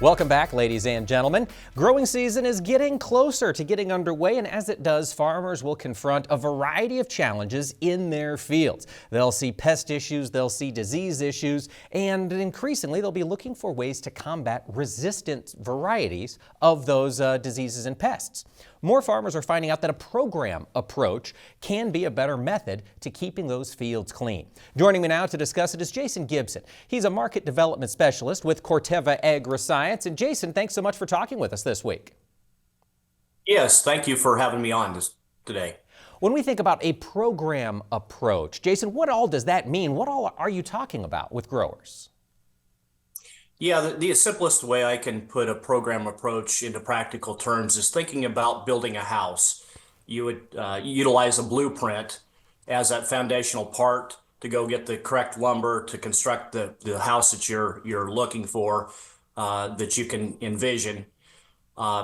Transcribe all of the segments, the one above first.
Welcome back, ladies and gentlemen. Growing season is getting closer to getting underway, and as it does, farmers will confront a variety of challenges in their fields. They'll see pest issues, they'll see disease issues, and increasingly they'll be looking for ways to combat resistant varieties of those diseases and pests. More farmers are finding out that a program approach can be a better method to keeping those fields clean. Joining me now to discuss it is Jason Gibson. He's a market development specialist with Corteva Agriscience. And Jason, thanks so much for talking with us this week. Yes, thank you for having me on today. When we think about a program approach, Jason, what all does that mean? What all are you talking about with growers? Yeah, the simplest way I can put a program approach into practical terms is thinking about building a house. You would utilize a blueprint as that foundational part to go get the correct lumber to construct the house that you're looking for, that you can envision.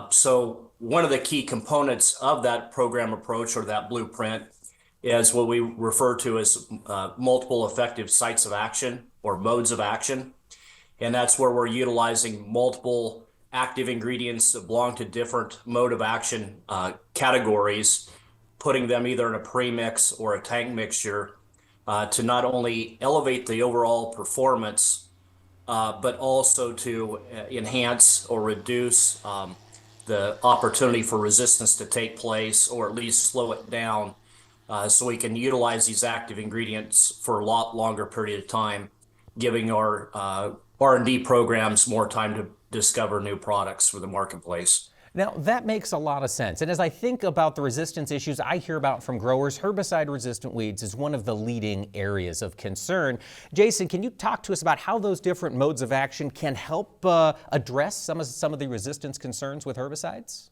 So one of the key components of that program approach or that blueprint is what we refer to as multiple effective sites of action or modes of action. And that's where we're utilizing multiple active ingredients that belong to different mode of action categories, putting them either in a premix or a tank mixture to not only elevate the overall performance, but also to enhance or reduce the opportunity for resistance to take place, or at least slow it down, so we can utilize these active ingredients for a lot longer period of time, giving our R&D programs more time to discover new products for the marketplace. Now, that makes a lot of sense. And as I think about the resistance issues I hear about from growers, herbicide-resistant weeds is one of the leading areas of concern. Jason, can you talk to us about how those different modes of action can help address some of the resistance concerns with herbicides?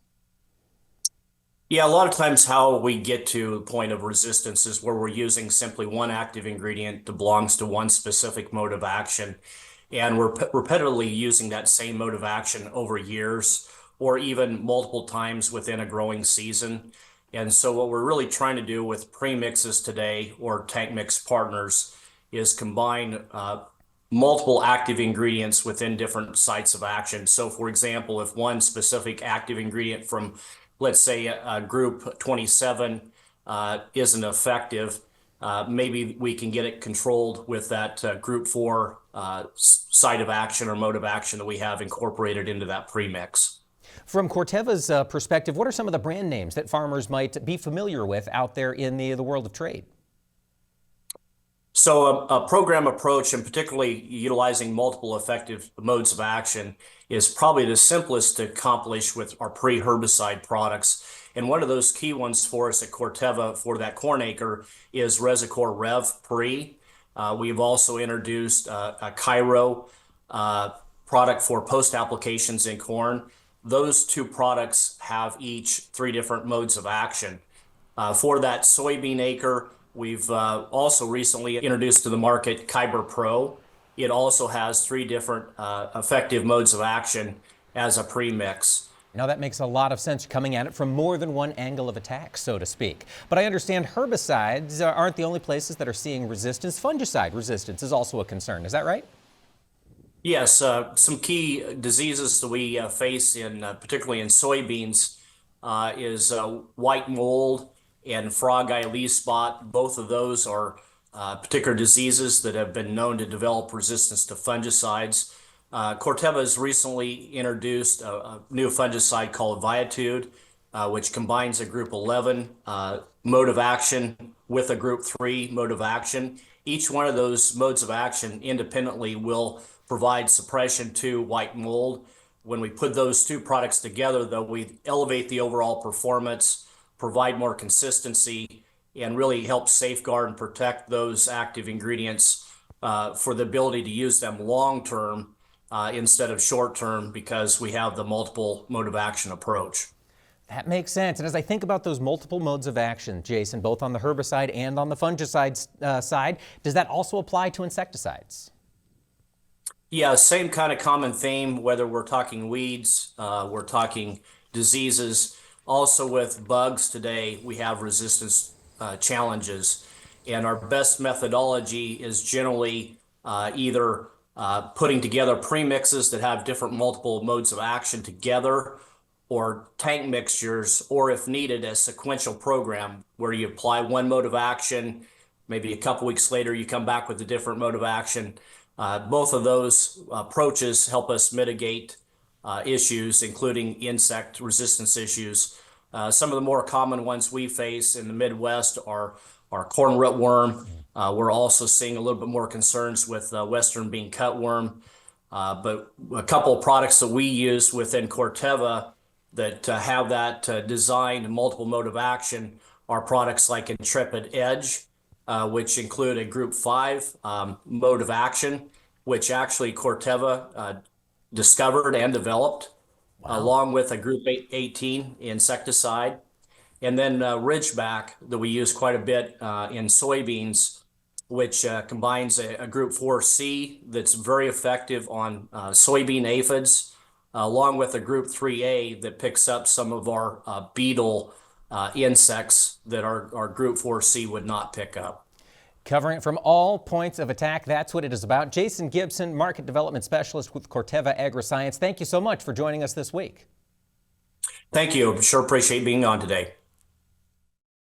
Yeah, a lot of times how we get to the point of resistance is where we're using simply one active ingredient that belongs to one specific mode of action. And we're repetitively using that same mode of action over years or even multiple times within a growing season. And so what we're really trying to do with premixes today or tank mix partners is combine multiple active ingredients within different sites of action. So for example, if one specific active ingredient from, let's say, group 27 isn't effective, maybe we can get it controlled with that group 4 site of action or mode of action that we have incorporated into that premix. From Corteva's perspective, what are some of the brand names that farmers might be familiar with out there in the world of trade? So a program approach, and particularly utilizing multiple effective modes of action, is probably the simplest to accomplish with our pre-herbicide products. And one of those key ones for us at Corteva for that corn acre is Resicor Rev Pre. We've also introduced a Cairo product for post applications in corn. Those two products have each 3 different modes of action. For that soybean acre, we've also recently introduced to the market Kyber Pro. It also has 3 different effective modes of action as a premix. Now that makes a lot of sense, coming at it from more than one angle of attack, so to speak. But I understand herbicides aren't the only places that are seeing resistance. Fungicide resistance is also a concern. Is that right? Yes, some key diseases that we face in particularly in soybeans is white mold and frog eye leaf spot. Both of those are particular diseases that have been known to develop resistance to fungicides. Corteva has recently introduced a new fungicide called Viatude, which combines a group 11 mode of action with a group 3 mode of action. Each one of those modes of action independently will provide suppression to white mold. When we put those 2 products together, though, we elevate the overall performance, provide more consistency, and really help safeguard and protect those active ingredients for the ability to use them long-term instead of short-term, because we have the multiple mode of action approach. That makes sense. And as I think about those multiple modes of action, Jason, both on the herbicide and on the fungicide side, does that also apply to insecticides? Yeah, same kind of common theme, whether we're talking weeds, we're talking diseases. Also with bugs today, we have resistance challenges. And our best methodology is generally either putting together premixes that have different multiple modes of action together, or tank mixtures, or if needed, a sequential program where you apply one mode of action, maybe a couple weeks later you come back with a different mode of action. Both of those approaches help us mitigate issues, including insect resistance issues. Some of the more common ones we face in the Midwest are corn rootworm. We're also seeing a little bit more concerns with western bean cutworm. But a couple of products that we use within Corteva that have that design and multiple mode of action are products like Intrepid Edge, which include a Group 5 mode of action, which actually Corteva discovered and developed, along with a Group 18 insecticide. And then Ridgeback that we use quite a bit in soybeans, which combines a Group 4C that's very effective on soybean aphids, along with a Group 3A that picks up some of our beetle insects that our Group 4C would not pick up. Covering it from all points of attack, that's what it is about. Jason Gibson, Market Development Specialist with Corteva Agriscience. Thank you so much for joining us this week. Thank you. Sure appreciate being on today.